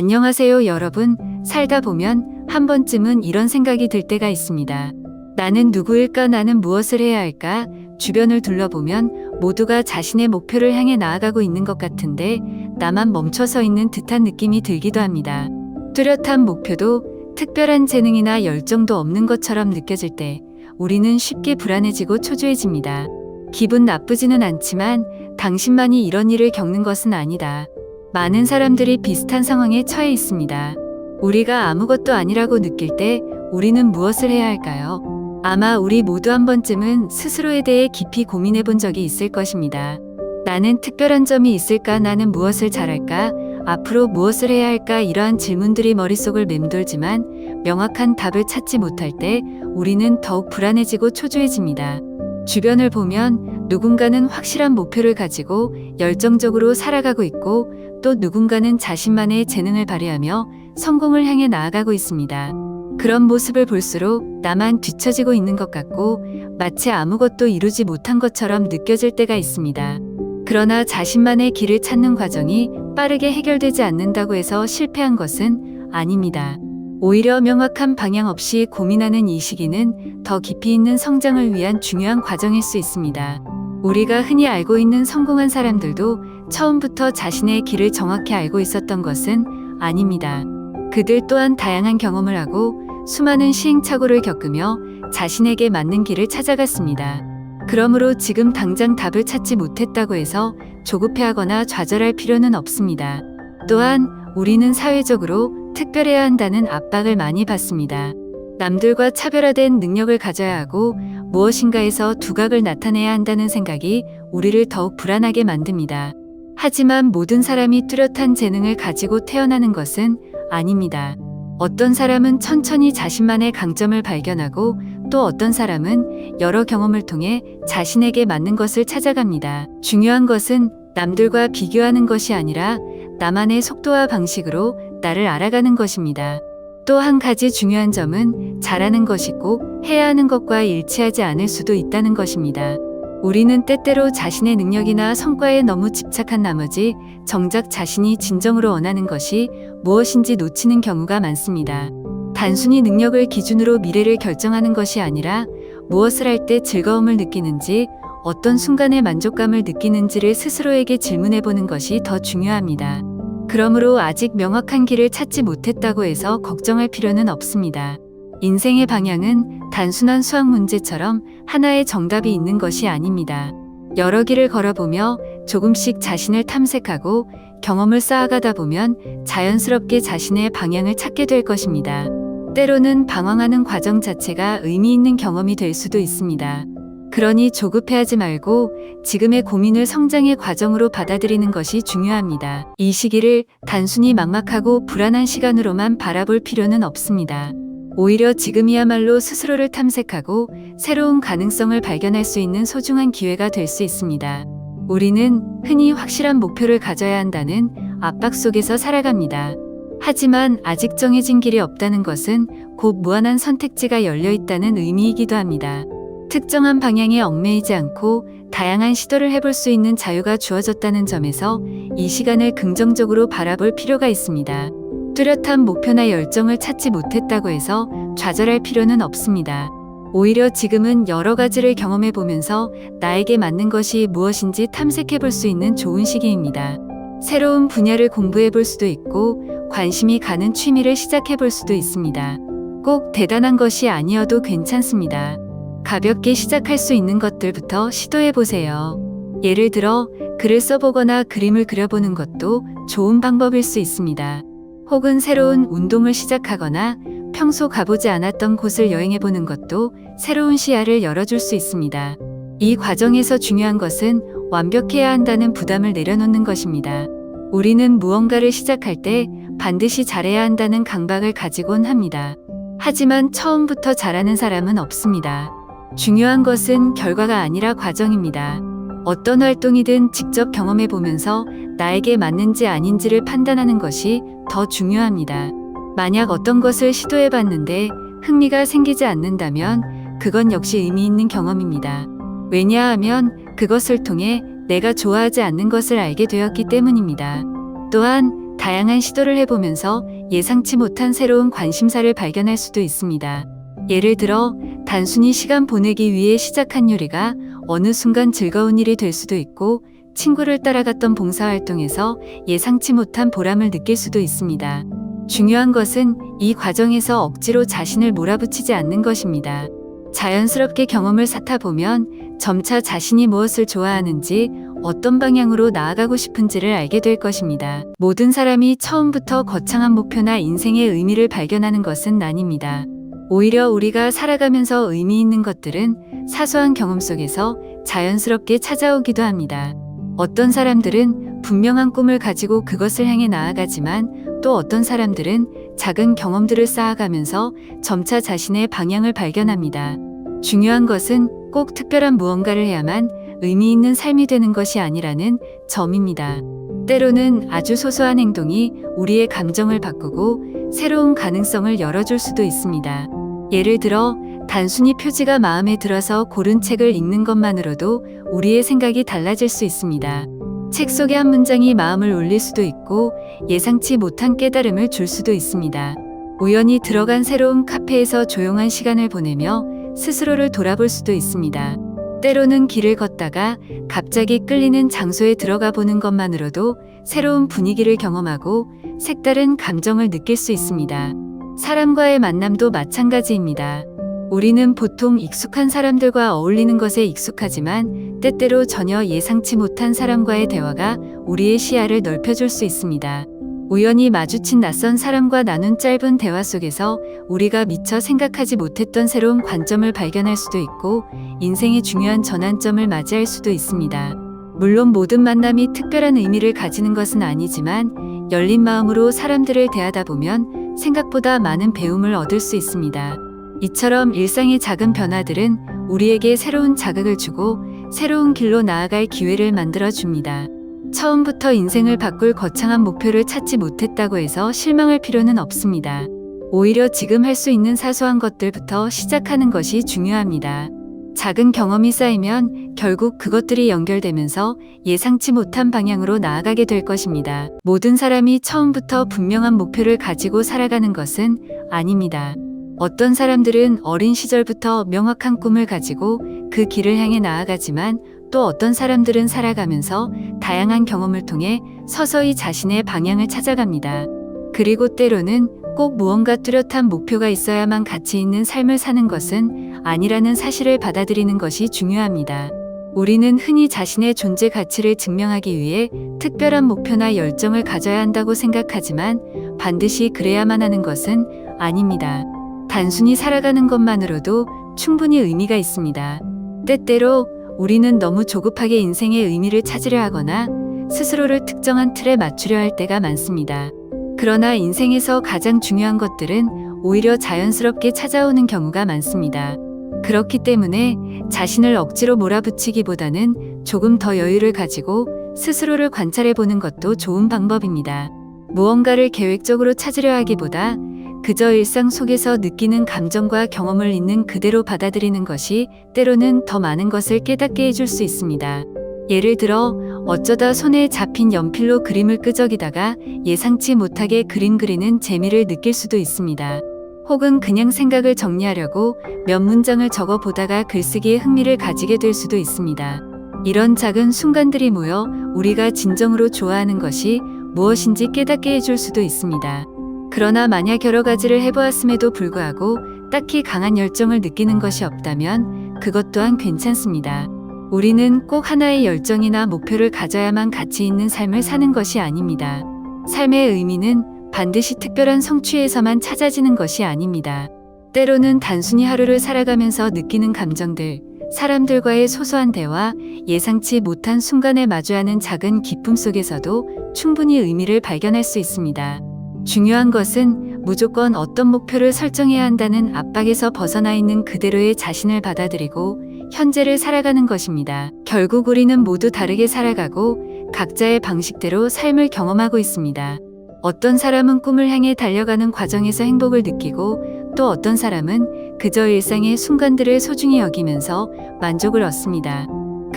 안녕하세요, 여러분. 살다 보면 한 번쯤은 이런 생각이 들 때가 있습니다. 나는 누구일까? 나는 무엇을 해야 할까? 주변을 둘러보면 모두가 자신의 목표를 향해 나아가고 있는 것 같은데 나만 멈춰서 있는 듯한 느낌이 들기도 합니다. 뚜렷한 목표도 특별한 재능이나 열정도 없는 것처럼 느껴질 때 우리는 쉽게 불안해지고 초조해집니다. 기분 나쁘지는 않지만 당신만이 이런 일을 겪는 것은 아니다. 많은 사람들이 비슷한 상황에 처해 있습니다. 우리가 아무것도 아니라고 느낄 때 우리는 무엇을 해야 할까요? 아마 우리 모두 한 번쯤은 스스로에 대해 깊이 고민해 본 적이 있을 것입니다. 나는 특별한 점이 있을까? 나는 무엇을 잘할까? 앞으로 무엇을 해야 할까? 이러한 질문들이 머릿속을 맴돌지만 명확한 답을 찾지 못할 때 우리는 더욱 불안해지고 초조해집니다. 주변을 보면 누군가는 확실한 목표를 가지고 열정적으로 살아가고 있고 또 누군가는 자신만의 재능을 발휘하며 성공을 향해 나아가고 있습니다. 그런 모습을 볼수록 나만 뒤처지고 있는 것 같고 마치 아무것도 이루지 못한 것처럼 느껴질 때가 있습니다. 그러나 자신만의 길을 찾는 과정이 빠르게 해결되지 않는다고 해서 실패한 것은 아닙니다. 오히려 명확한 방향 없이 고민하는 이 시기는 더 깊이 있는 성장을 위한 중요한 과정일 수 있습니다. 우리가 흔히 알고 있는 성공한 사람들도 처음부터 자신의 길을 정확히 알고 있었던 것은 아닙니다. 그들 또한 다양한 경험을 하고 수많은 시행착오를 겪으며 자신에게 맞는 길을 찾아갔습니다. 그러므로 지금 당장 답을 찾지 못했다고 해서 조급해하거나 좌절할 필요는 없습니다. 또한 우리는 사회적으로 특별해야 한다는 압박을 많이 받습니다. 남들과 차별화된 능력을 가져야 하고 무엇인가에서 두각을 나타내야 한다는 생각이 우리를 더욱 불안하게 만듭니다. 하지만 모든 사람이 뚜렷한 재능을 가지고 태어나는 것은 아닙니다. 어떤 사람은 천천히 자신만의 강점을 발견하고 또 어떤 사람은 여러 경험을 통해 자신에게 맞는 것을 찾아갑니다. 중요한 것은 남들과 비교하는 것이 아니라 나만의 속도와 방식으로 나를 알아가는 것입니다. 또 한 가지 중요한 점은 잘하는 것이 꼭 해야 하는 것과 일치하지 않을 수도 있다는 것입니다. 우리는 때때로 자신의 능력이나 성과에 너무 집착한 나머지 정작 자신이 진정으로 원하는 것이 무엇인지 놓치는 경우가 많습니다. 단순히 능력을 기준으로 미래를 결정하는 것이 아니라 무엇을 할 때 즐거움을 느끼는지, 어떤 순간에 만족감을 느끼는지를 스스로에게 질문해 보는 것이 더 중요합니다. 그러므로 아직 명확한 길을 찾지 못했다고 해서 걱정할 필요는 없습니다. 인생의 방향은 단순한 수학 문제처럼 하나의 정답이 있는 것이 아닙니다. 여러 길을 걸어보며 조금씩 자신을 탐색하고 경험을 쌓아가다 보면 자연스럽게 자신의 방향을 찾게 될 것입니다. 때로는 방황하는 과정 자체가 의미 있는 경험이 될 수도 있습니다. 그러니 조급해하지 말고 지금의 고민을 성장의 과정으로 받아들이는 것이 중요합니다. 이 시기를 단순히 막막하고 불안한 시간으로만 바라볼 필요는 없습니다. 오히려 지금이야말로 스스로를 탐색하고 새로운 가능성을 발견할 수 있는 소중한 기회가 될 수 있습니다. 우리는 흔히 확실한 목표를 가져야 한다는 압박 속에서 살아갑니다. 하지만 아직 정해진 길이 없다는 것은 곧 무한한 선택지가 열려 있다는 의미이기도 합니다. 특정한 방향에 얽매이지 않고 다양한 시도를 해볼 수 있는 자유가 주어졌다는 점에서 이 시간을 긍정적으로 바라볼 필요가 있습니다. 뚜렷한 목표나 열정을 찾지 못했다고 해서 좌절할 필요는 없습니다. 오히려 지금은 여러 가지를 경험해 보면서 나에게 맞는 것이 무엇인지 탐색해 볼 수 있는 좋은 시기입니다. 새로운 분야를 공부해 볼 수도 있고 관심이 가는 취미를 시작해 볼 수도 있습니다. 꼭 대단한 것이 아니어도 괜찮습니다. 가볍게 시작할 수 있는 것들부터 시도해 보세요. 예를 들어 글을 써보거나 그림을 그려보는 것도 좋은 방법일 수 있습니다. 혹은 새로운 운동을 시작하거나 평소 가보지 않았던 곳을 여행해보는 것도 새로운 시야를 열어줄 수 있습니다. 이 과정에서 중요한 것은 완벽해야 한다는 부담을 내려놓는 것입니다. 우리는 무언가를 시작할 때 반드시 잘해야 한다는 강박을 가지곤 합니다. 하지만 처음부터 잘하는 사람은 없습니다. 중요한 것은 결과가 아니라 과정입니다. 어떤 활동이든 직접 경험해 보면서 나에게 맞는지 아닌지를 판단하는 것이 더 중요합니다. 만약 어떤 것을 시도해 봤는데 흥미가 생기지 않는다면 그건 역시 의미 있는 경험입니다. 왜냐하면 그것을 통해 내가 좋아하지 않는 것을 알게 되었기 때문입니다. 또한 다양한 시도를 해보면서 예상치 못한 새로운 관심사를 발견할 수도 있습니다. 예를 들어 단순히 시간 보내기 위해 시작한 요리가 어느 순간 즐거운 일이 될 수도 있고, 친구를 따라갔던 봉사활동에서 예상치 못한 보람을 느낄 수도 있습니다. 중요한 것은 이 과정에서 억지로 자신을 몰아붙이지 않는 것입니다. 자연스럽게 경험을 쌓다 보면 점차 자신이 무엇을 좋아하는지, 어떤 방향으로 나아가고 싶은지를 알게 될 것입니다. 모든 사람이 처음부터 거창한 목표나 인생의 의미를 발견하는 것은 아닙니다. 오히려 우리가 살아가면서 의미 있는 것들은 사소한 경험 속에서 자연스럽게 찾아오기도 합니다. 어떤 사람들은 분명한 꿈을 가지고 그것을 향해 나아가지만, 또 어떤 사람들은 작은 경험들을 쌓아가면서 점차 자신의 방향을 발견합니다. 중요한 것은 꼭 특별한 무언가를 해야만 의미 있는 삶이 되는 것이 아니라는 점입니다. 때로는 아주 소소한 행동이 우리의 감정을 바꾸고 새로운 가능성을 열어줄 수도 있습니다. 예를 들어 단순히 표지가 마음에 들어서 고른 책을 읽는 것만으로도 우리의 생각이 달라질 수 있습니다. 책 속의 한 문장이 마음을 울릴 수도 있고, 예상치 못한 깨달음을 줄 수도 있습니다. 우연히 들어간 새로운 카페에서 조용한 시간을 보내며 스스로를 돌아볼 수도 있습니다. 때로는 길을 걷다가 갑자기 끌리는 장소에 들어가 보는 것만으로도 새로운 분위기를 경험하고 색다른 감정을 느낄 수 있습니다. 사람과의 만남도 마찬가지입니다. 우리는 보통 익숙한 사람들과 어울리는 것에 익숙하지만, 때때로 전혀 예상치 못한 사람과의 대화가 우리의 시야를 넓혀줄 수 있습니다. 우연히 마주친 낯선 사람과 나눈 짧은 대화 속에서 우리가 미처 생각하지 못했던 새로운 관점을 발견할 수도 있고, 인생의 중요한 전환점을 맞이할 수도 있습니다. 물론 모든 만남이 특별한 의미를 가지는 것은 아니지만, 열린 마음으로 사람들을 대하다 보면 생각보다 많은 배움을 얻을 수 있습니다. 이처럼 일상의 작은 변화들은 우리에게 새로운 자극을 주고 새로운 길로 나아갈 기회를 만들어 줍니다. 처음부터 인생을 바꿀 거창한 목표를 찾지 못했다고 해서 실망할 필요는 없습니다. 오히려 지금 할 수 있는 사소한 것들부터 시작하는 것이 중요합니다. 작은 경험이 쌓이면 결국 그것들이 연결되면서 예상치 못한 방향으로 나아가게 될 것입니다. 모든 사람이 처음부터 분명한 목표를 가지고 살아가는 것은 아닙니다. 어떤 사람들은 어린 시절부터 명확한 꿈을 가지고 그 길을 향해 나아가지만, 또 어떤 사람들은 살아가면서 다양한 경험을 통해 서서히 자신의 방향을 찾아갑니다. 그리고 때로는 꼭 무언가 뚜렷한 목표가 있어야만 가치 있는 삶을 사는 것은 아니라는 사실을 받아들이는 것이 중요합니다. 우리는 흔히 자신의 존재 가치를 증명하기 위해 특별한 목표나 열정을 가져야 한다고 생각하지만, 반드시 그래야만 하는 것은 아닙니다. 단순히 살아가는 것만으로도 충분히 의미가 있습니다. 때때로 우리는 너무 조급하게 인생의 의미를 찾으려 하거나 스스로를 특정한 틀에 맞추려 할 때가 많습니다. 그러나 인생에서 가장 중요한 것들은 오히려 자연스럽게 찾아오는 경우가 많습니다. 그렇기 때문에 자신을 억지로 몰아붙이기보다는 조금 더 여유를 가지고 스스로를 관찰해 보는 것도 좋은 방법입니다. 무언가를 계획적으로 찾으려 하기보다 그저 일상 속에서 느끼는 감정과 경험을 있는 그대로 받아들이는 것이 때로는 더 많은 것을 깨닫게 해줄 수 있습니다. 예를 들어 어쩌다 손에 잡힌 연필로 그림을 끄적이다가 예상치 못하게 그림 그리는 재미를 느낄 수도 있습니다. 혹은 그냥 생각을 정리하려고 몇 문장을 적어 보다가 글쓰기에 흥미를 가지게 될 수도 있습니다. 이런 작은 순간들이 모여 우리가 진정으로 좋아하는 것이 무엇인지 깨닫게 해줄 수도 있습니다. 그러나 만약 여러 가지를 해보았음에도 불구하고 딱히 강한 열정을 느끼는 것이 없다면 그것 또한 괜찮습니다. 우리는 꼭 하나의 열정이나 목표를 가져야만 가치 있는 삶을 사는 것이 아닙니다. 삶의 의미는 반드시 특별한 성취에서만 찾아지는 것이 아닙니다. 때로는 단순히 하루를 살아가면서 느끼는 감정들, 사람들과의 소소한 대화, 예상치 못한 순간에 마주하는 작은 기쁨 속에서도 충분히 의미를 발견할 수 있습니다. 중요한 것은 무조건 어떤 목표를 설정해야 한다는 압박에서 벗어나 있는 그대로의 자신을 받아들이고 현재를 살아가는 것입니다. 결국 우리는 모두 다르게 살아가고 각자의 방식대로 삶을 경험하고 있습니다. 어떤 사람은 꿈을 향해 달려가는 과정에서 행복을 느끼고, 또 어떤 사람은 그저 일상의 순간들을 소중히 여기면서 만족을 얻습니다.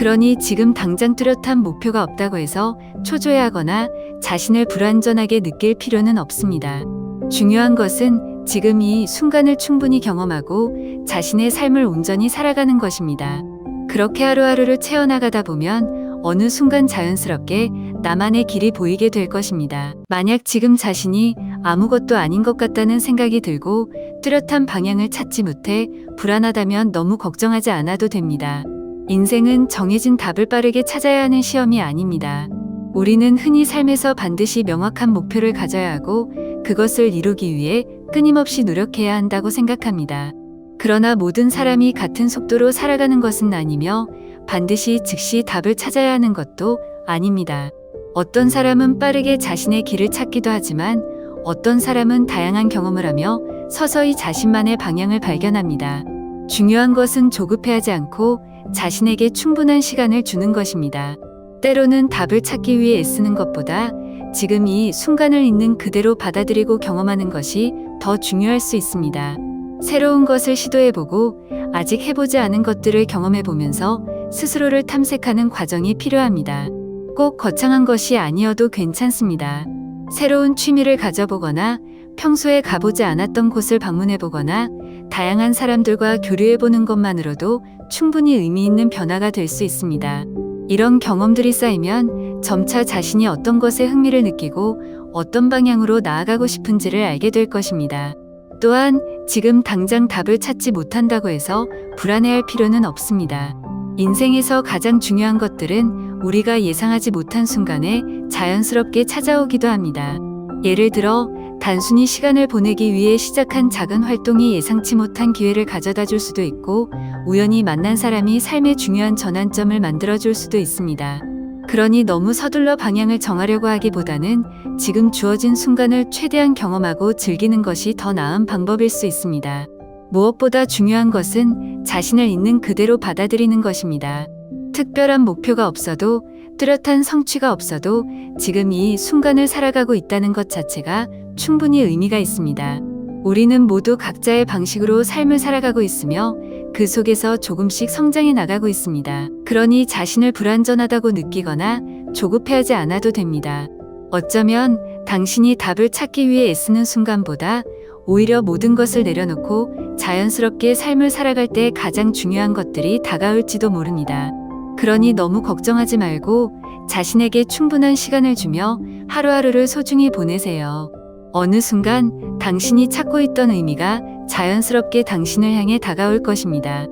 그러니 지금 당장 뚜렷한 목표가 없다고 해서 초조해하거나 자신을 불완전하게 느낄 필요는 없습니다. 중요한 것은 지금 이 순간을 충분히 경험하고 자신의 삶을 온전히 살아가는 것입니다. 그렇게 하루하루를 채워나가다 보면 어느 순간 자연스럽게 나만의 길이 보이게 될 것입니다. 만약 지금 자신이 아무것도 아닌 것 같다는 생각이 들고 뚜렷한 방향을 찾지 못해 불안하다면 너무 걱정하지 않아도 됩니다. 인생은 정해진 답을 빠르게 찾아야 하는 시험이 아닙니다. 우리는 흔히 삶에서 반드시 명확한 목표를 가져야 하고 그것을 이루기 위해 끊임없이 노력해야 한다고 생각합니다. 그러나 모든 사람이 같은 속도로 살아가는 것은 아니며 반드시 즉시 답을 찾아야 하는 것도 아닙니다. 어떤 사람은 빠르게 자신의 길을 찾기도 하지만 어떤 사람은 다양한 경험을 하며 서서히 자신만의 방향을 발견합니다. 중요한 것은 조급해하지 않고 자신에게 충분한 시간을 주는 것입니다. 때로는 답을 찾기 위해 애쓰는 것보다 지금 이 순간을 있는 그대로 받아들이고 경험하는 것이 더 중요할 수 있습니다. 새로운 것을 시도해보고 아직 해보지 않은 것들을 경험해보면서 스스로를 탐색하는 과정이 필요합니다. 꼭 거창한 것이 아니어도 괜찮습니다. 새로운 취미를 가져보거나 평소에 가보지 않았던 곳을 방문해보거나 다양한 사람들과 교류해보는 것만으로도 충분히 의미 있는 변화가 될 수 있습니다. 이런 경험들이 쌓이면 점차 자신이 어떤 것에 흥미를 느끼고 어떤 방향으로 나아가고 싶은지를 알게 될 것입니다. 또한 지금 당장 답을 찾지 못한다고 해서 불안해할 필요는 없습니다. 인생에서 가장 중요한 것들은 우리가 예상하지 못한 순간에 자연스럽게 찾아오기도 합니다. 예를 들어 단순히 시간을 보내기 위해 시작한 작은 활동이 예상치 못한 기회를 가져다 줄 수도 있고 우연히 만난 사람이 삶의 중요한 전환점을 만들어줄 수도 있습니다. 그러니 너무 서둘러 방향을 정하려고 하기보다는 지금 주어진 순간을 최대한 경험하고 즐기는 것이 더 나은 방법일 수 있습니다. 무엇보다 중요한 것은 자신을 있는 그대로 받아들이는 것입니다. 특별한 목표가 없어도 뚜렷한 성취가 없어도 지금 이 순간을 살아가고 있다는 것 자체가 충분히 의미가 있습니다. 우리는 모두 각자의 방식으로 삶을 살아가고 있으며 그 속에서 조금씩 성장해 나가고 있습니다. 그러니 자신을 불완전하다고 느끼거나 조급해하지 않아도 됩니다. 어쩌면 당신이 답을 찾기 위해 애쓰는 순간보다 오히려 모든 것을 내려놓고 자연스럽게 삶을 살아갈 때 가장 중요한 것들이 다가올지도 모릅니다. 그러니 너무 걱정하지 말고 자신에게 충분한 시간을 주며 하루하루를 소중히 보내세요. 어느 순간 당신이 찾고 있던 의미가 자연스럽게 당신을 향해 다가올 것입니다.